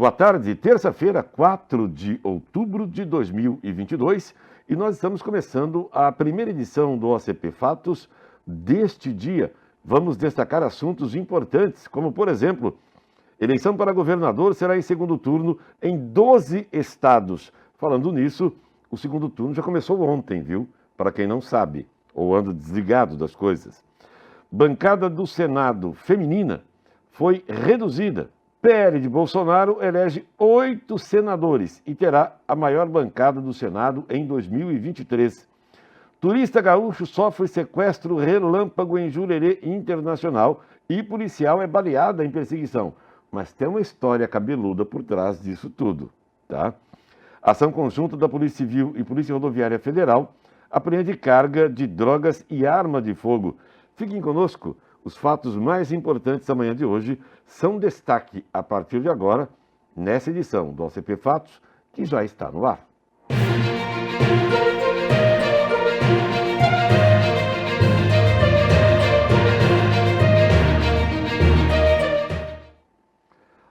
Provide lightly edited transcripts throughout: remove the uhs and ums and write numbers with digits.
Boa tarde, terça-feira, 4 de outubro de 2022, e nós estamos começando a primeira edição do OCP Fatos deste dia. Vamos destacar assuntos importantes, como, por exemplo, eleição para governador será em segundo turno em 12 estados. Falando nisso, o segundo turno já começou ontem, viu? Para quem não sabe, ou anda desligado das coisas. Bancada do Senado feminina foi reduzida. PL de Bolsonaro elege 8 senadores e terá a maior bancada do Senado em 2023. Turista gaúcho sofre sequestro relâmpago em Jurerê Internacional e policial é baleada em perseguição. Mas tem uma história cabeluda por trás disso tudo, tá? Ação conjunta da Polícia Civil e Polícia Rodoviária Federal apreende carga de drogas e arma de fogo. Fiquem conosco. Os fatos mais importantes da manhã de hoje são destaque a partir de agora, nessa edição do OCP Fatos, que já está no ar.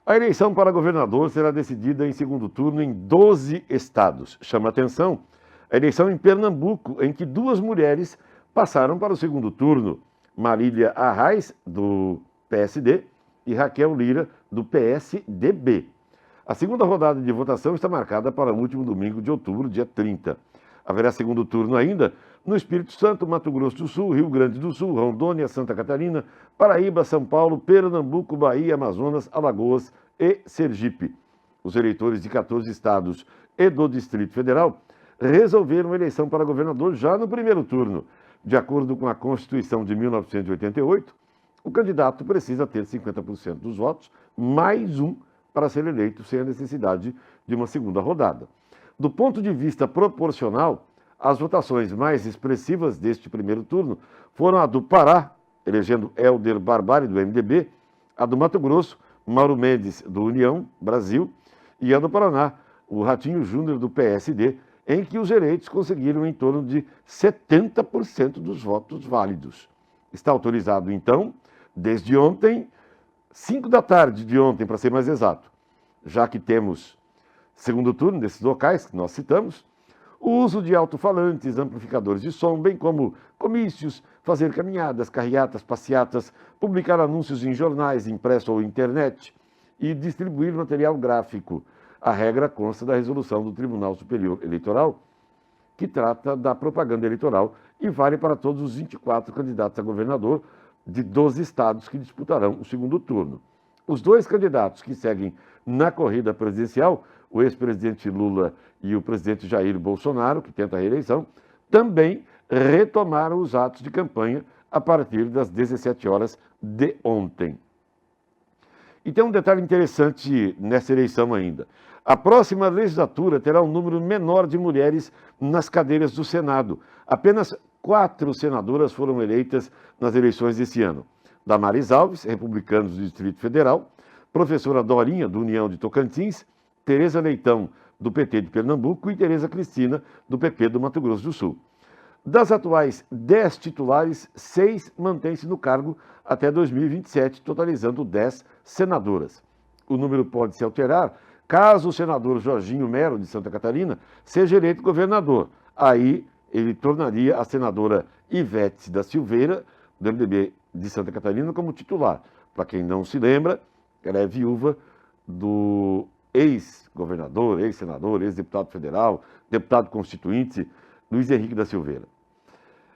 A eleição para governador será decidida em segundo turno em 12 estados. Chama atenção a eleição em Pernambuco, em que 2 mulheres passaram para o segundo turno. Marília Arraes, do PSD, e Raquel Lira, do PSDB. A segunda rodada de votação está marcada para o último domingo de outubro, dia 30. Haverá segundo turno ainda no Espírito Santo, Mato Grosso do Sul, Rio Grande do Sul, Rondônia, Santa Catarina, Paraíba, São Paulo, Pernambuco, Bahia, Amazonas, Alagoas e Sergipe. Os eleitores de 14 estados e do Distrito Federal resolveram a eleição para governador já no primeiro turno. De acordo com a Constituição de 1988, o candidato precisa ter 50% dos votos, mais um, para ser eleito sem a necessidade de uma segunda rodada. Do ponto de vista proporcional, as votações mais expressivas deste primeiro turno foram a do Pará, elegendo Hélder Barbalho, do MDB, a do Mato Grosso, Mauro Mendes, do União Brasil, e a do Paraná, o Ratinho Júnior, do PSD, em que os eleitos conseguiram em torno de 70% dos votos válidos. Está autorizado, então, desde ontem, 5 da tarde de ontem, para ser mais exato, já que temos segundo turno desses locais que nós citamos, o uso de alto-falantes, amplificadores de som, bem como comícios, fazer caminhadas, carreatas, passeatas, publicar anúncios em jornais, impresso ou internet e distribuir material gráfico. A regra consta da resolução do Tribunal Superior Eleitoral, que trata da propaganda eleitoral e vale para todos os 24 candidatos a governador de 12 estados que disputarão o segundo turno. Os 2 candidatos que seguem na corrida presidencial, o ex-presidente Lula e o presidente Jair Bolsonaro, que tenta a reeleição, também retomaram os atos de campanha a partir das 17 horas de ontem. E tem um detalhe interessante nessa eleição ainda. A próxima legislatura terá um número menor de mulheres nas cadeiras do Senado. Apenas 4 senadoras foram eleitas nas eleições desse ano. Damares Alves, republicanos do Distrito Federal, professora Dorinha, do União de Tocantins, Tereza Leitão, do PT de Pernambuco, e Tereza Cristina, do PP do Mato Grosso do Sul. Das atuais 10 titulares, 6 mantêm-se no cargo até 2027, totalizando 10 senadoras. O número pode se alterar caso o senador Jorginho Melo, de Santa Catarina, seja eleito governador. Aí ele tornaria a senadora Ivete da Silveira, do MDB de Santa Catarina, como titular. Para quem não se lembra, ela é viúva do ex-governador, ex-senador, ex-deputado federal, deputado constituinte, Luiz Henrique da Silveira.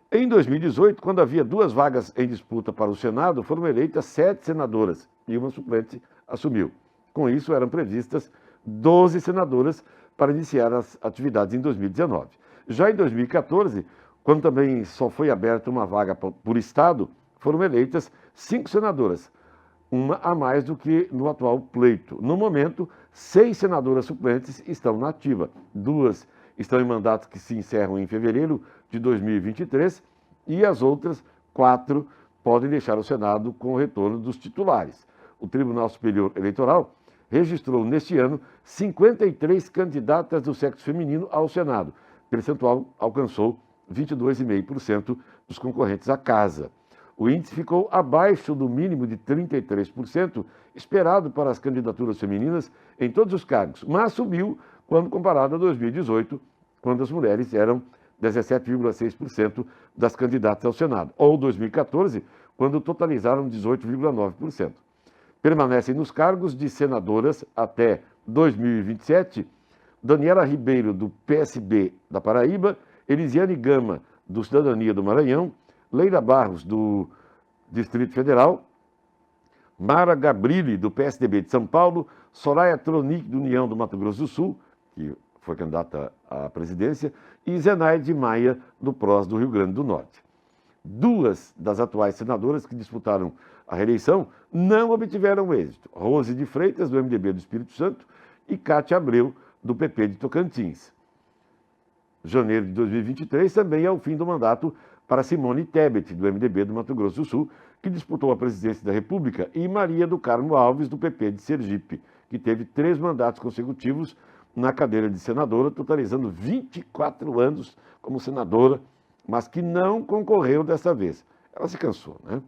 Em 2018, quando havia 2 vagas em disputa para o Senado, foram eleitas 7 senadoras e uma suplente assumiu. Com isso, eram previstas 12 senadoras para iniciar as atividades em 2019. Já em 2014, quando também só foi aberta uma vaga por estado, foram eleitas 5 senadoras, uma a mais do que no atual pleito. No momento, 6 senadoras suplentes estão na ativa. 2 estão em mandatos que se encerram em fevereiro de 2023 e as outras 4 podem deixar o Senado com o retorno dos titulares. O Tribunal Superior Eleitoral registrou neste ano 53 candidatas do sexo feminino ao Senado. O percentual alcançou 22,5% dos concorrentes à casa. O índice ficou abaixo do mínimo de 33% esperado para as candidaturas femininas em todos os cargos, mas subiu quando comparado a 2018, quando as mulheres eram 17,6% das candidatas ao Senado, ou 2014, quando totalizaram 18,9%. Permanecem nos cargos de senadoras até 2027 Daniela Ribeiro, do PSB da Paraíba, Elisiane Gama, do Cidadania do Maranhão, Leila Barros, do Distrito Federal, Mara Gabrilli, do PSDB de São Paulo, Soraya Tronic, do União do Mato Grosso do Sul, que foi candidata à presidência, e Zenaide Maia, do PROS do Rio Grande do Norte. Duas das atuais senadoras que disputaram a reeleição não obtiveram êxito. Rose de Freitas, do MDB do Espírito Santo, e Cátia Abreu, do PP de Tocantins. Janeiro de 2023 também é o fim do mandato para Simone Tebet, do MDB do Mato Grosso do Sul, que disputou a presidência da República, e Maria do Carmo Alves, do PP de Sergipe, que teve 3 mandatos consecutivos na cadeira de senadora, totalizando 24 anos como senadora, mas que não concorreu dessa vez. Ela se cansou, né?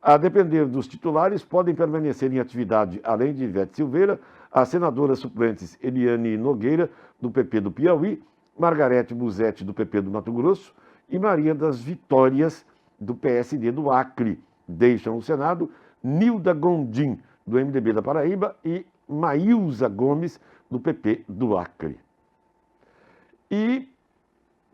A depender dos titulares, podem permanecer em atividade, além de Ivete Silveira, as senadoras suplentes Eliane Nogueira, do PP do Piauí, Margarete Busetti, do PP do Mato Grosso, e Maria das Vitórias, do PSD do Acre. Deixam o Senado Nilda Gondim, do MDB da Paraíba, e Maílza Gomes, do PP do Acre. E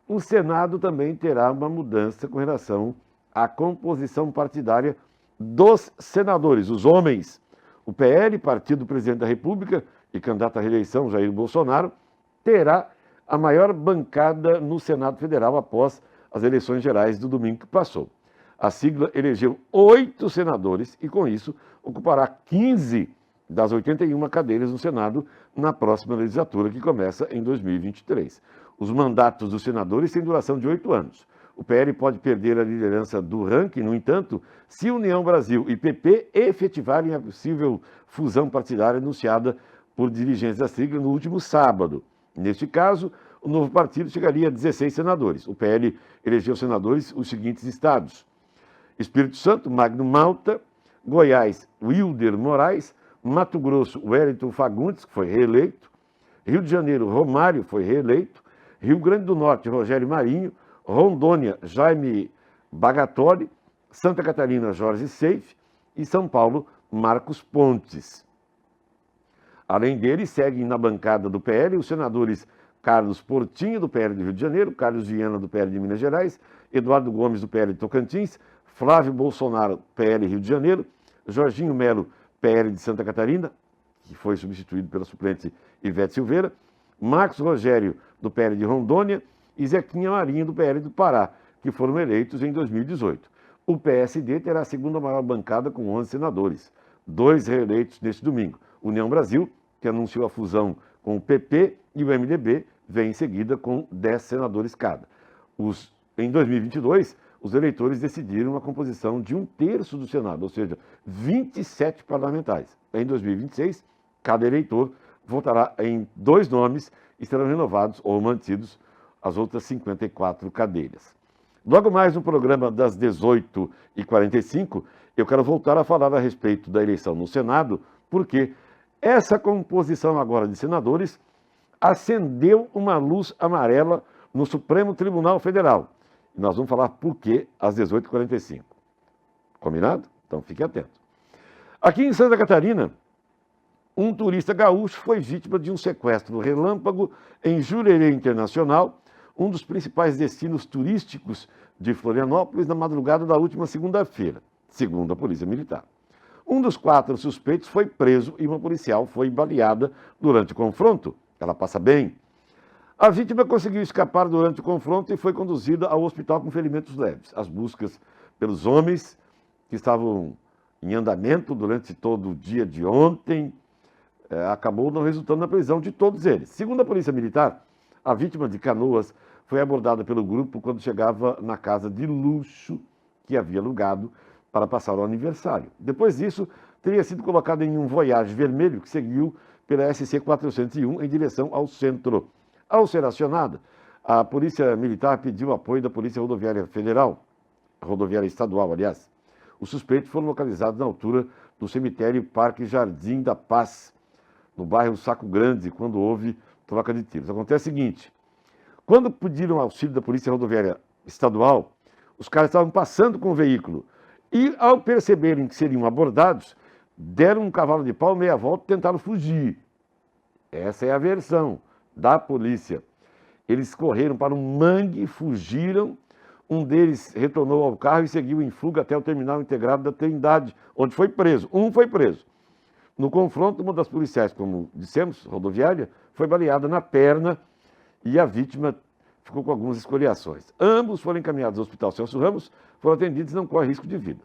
o Senado também terá uma mudança com relação à composição partidária dos senadores, os homens. O PL, Partido do Presidente da República, e candidato à reeleição, Jair Bolsonaro, terá a maior bancada no Senado Federal após as eleições gerais do domingo que passou. A sigla elegeu 8 senadores e, com isso, ocupará 15 das 81 cadeiras no Senado na próxima legislatura, que começa em 2023. Os mandatos dos senadores têm duração de 8 anos. O PL pode perder a liderança do ranking, no entanto, se União Brasil e PP efetivarem a possível fusão partidária anunciada por dirigentes da sigla no último sábado. Neste caso, o novo partido chegaria a 16 senadores. O PL elegeu senadores os seguintes estados: Espírito Santo, Magno Malta; Goiás, Wilder Moraes; Mato Grosso, Wellington Fagundes, que foi reeleito; Rio de Janeiro, Romário, foi reeleito; Rio Grande do Norte, Rogério Marinho; Rondônia, Jaime Bagatoli; Santa Catarina, Jorge Seife; e São Paulo, Marcos Pontes. Além dele, seguem na bancada do PL os senadores Carlos Portinho, do PL do Rio de Janeiro; Carlos Viana, do PL de Minas Gerais; Eduardo Gomes, do PL de Tocantins; Flávio Bolsonaro, PL Rio de Janeiro; Jorginho Melo, PL de Santa Catarina, que foi substituído pela suplente Ivete Silveira; Marcos Rogério, do PL de Rondônia; e Zequinha Marinho, do PL do Pará, que foram eleitos em 2018. O PSD terá a segunda maior bancada, com 11 senadores, 2 reeleitos neste domingo. União Brasil, que anunciou a fusão com o PP, e o MDB vem em seguida com 10 senadores cada. Em 2022, os eleitores decidiram a composição de 1/3 do Senado, ou seja, 27 parlamentares. Em 2026, cada eleitor votará em 2 nomes e serão renovados ou mantidos as outras 54 cadeiras. Logo mais no programa das 18h45, eu quero voltar a falar a respeito da eleição no Senado, porque essa composição agora de senadores acendeu uma luz amarela no Supremo Tribunal Federal. E nós vamos falar por quê às 18h45. Combinado? Então fique atento. Aqui em Santa Catarina, um turista gaúcho foi vítima de um sequestro relâmpago em Jurerê Internacional, um dos principais destinos turísticos de Florianópolis, na madrugada da última segunda-feira, segundo a Polícia Militar. Um dos 4 suspeitos foi preso e uma policial foi baleada durante o confronto. Ela passa bem. A vítima conseguiu escapar durante o confronto e foi conduzida ao hospital com ferimentos leves. As buscas pelos homens que estavam em andamento durante todo o dia de ontem acabou não resultando na prisão de todos eles. Segundo a Polícia Militar, a vítima de Canoas foi abordada pelo grupo quando chegava na casa de luxo que havia alugado para passar o aniversário. Depois disso, teria sido colocada em um Voyage vermelho que seguiu pela SC 401 em direção ao centro. Ao ser acionada, a Polícia Militar pediu apoio da Polícia Rodoviária Federal, Rodoviária Estadual, aliás. Os suspeitos foram localizados na altura do cemitério Parque Jardim da Paz, no bairro Saco Grande, quando houve troca de tiros. Acontece o seguinte: quando pediram auxílio da Polícia Rodoviária Estadual, os caras estavam passando com o veículo e, ao perceberem que seriam abordados, deram um cavalo de pau, meia volta e tentaram fugir. Essa é a versão da polícia. Eles correram para um mangue, fugiram. Um deles retornou ao carro e seguiu em fuga até o terminal integrado da Trindade, onde foi preso. Um foi preso. No confronto, uma das policiais, como dissemos, rodoviária, foi baleada na perna e a vítima ficou com algumas escoriações. Ambos foram encaminhados ao Hospital Celso Ramos, foram atendidos e não correm risco de vida.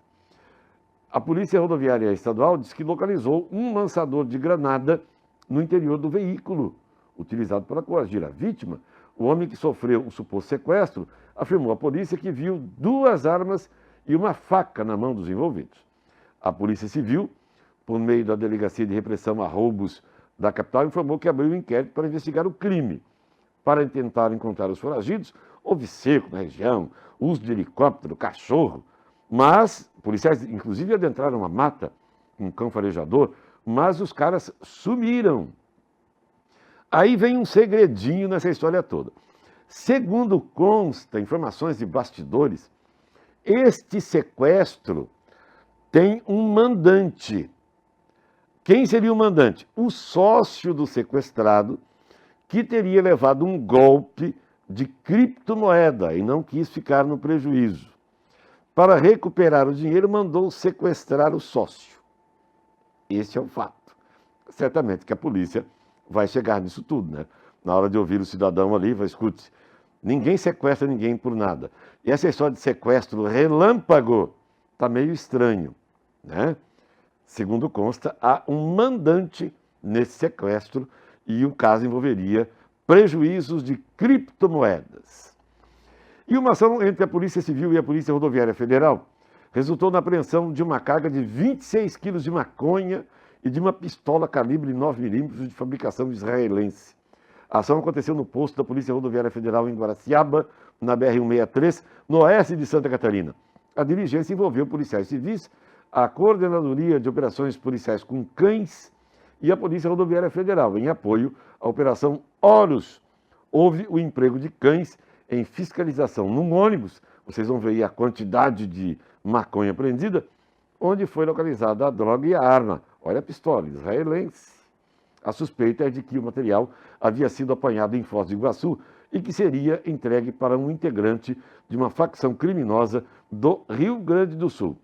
A Polícia Rodoviária Estadual diz que localizou um lançador de granada no interior do veículo, utilizado para coagir a vítima. O homem que sofreu o suposto sequestro afirmou à polícia que viu 2 armas e uma faca na mão dos envolvidos. A Polícia Civil, por meio da Delegacia de Repressão a Roubos da capital, informou que abriu um inquérito para investigar o crime. Para tentar encontrar os foragidos, houve cerco na região, uso de helicóptero, cachorro, mas policiais inclusive adentraram a mata, um cão farejador, mas os caras sumiram. Aí vem um segredinho nessa história toda. Segundo consta, informações de bastidores, este sequestro tem um mandante. Quem seria o mandante? O sócio do sequestrado, que teria levado um golpe de criptomoeda e não quis ficar no prejuízo. Para recuperar o dinheiro, mandou sequestrar o sócio. Esse é o fato. Certamente que a polícia vai chegar nisso tudo, né? Na hora de ouvir o cidadão ali, vai escute, ninguém sequestra ninguém por nada. E essa história de sequestro relâmpago está meio estranho, né? Segundo consta, há um mandante nesse sequestro e o caso envolveria prejuízos de criptomoedas. E uma ação entre a Polícia Civil e a Polícia Rodoviária Federal resultou na apreensão de uma carga de 26 quilos de maconha e de uma pistola calibre 9mm de fabricação israelense. A ação aconteceu no posto da Polícia Rodoviária Federal em Guaraciaba, na BR-163, no oeste de Santa Catarina. A diligência envolveu policiais civis, a Coordenadoria de Operações Policiais com Cães e a Polícia Rodoviária Federal, em apoio à Operação Horus. Houve o emprego de cães em fiscalização num ônibus, vocês vão ver aí a quantidade de maconha apreendida, onde foi localizada a droga e a arma. Olha a pistola israelense. A suspeita é de que o material havia sido apanhado em Foz do Iguaçu e que seria entregue para um integrante de uma facção criminosa do Rio Grande do Sul.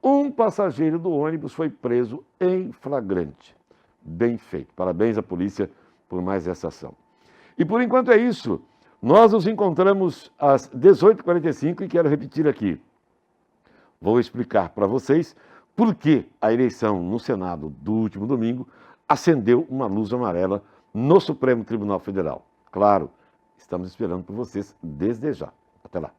Um passageiro do ônibus foi preso em flagrante. Bem feito. Parabéns à polícia por mais essa ação. E por enquanto é isso. Nós nos encontramos às 18h45 e quero repetir aqui. Vou explicar para vocês por que a eleição no Senado do último domingo acendeu uma luz amarela no Supremo Tribunal Federal. Claro, estamos esperando por vocês desde já. Até lá.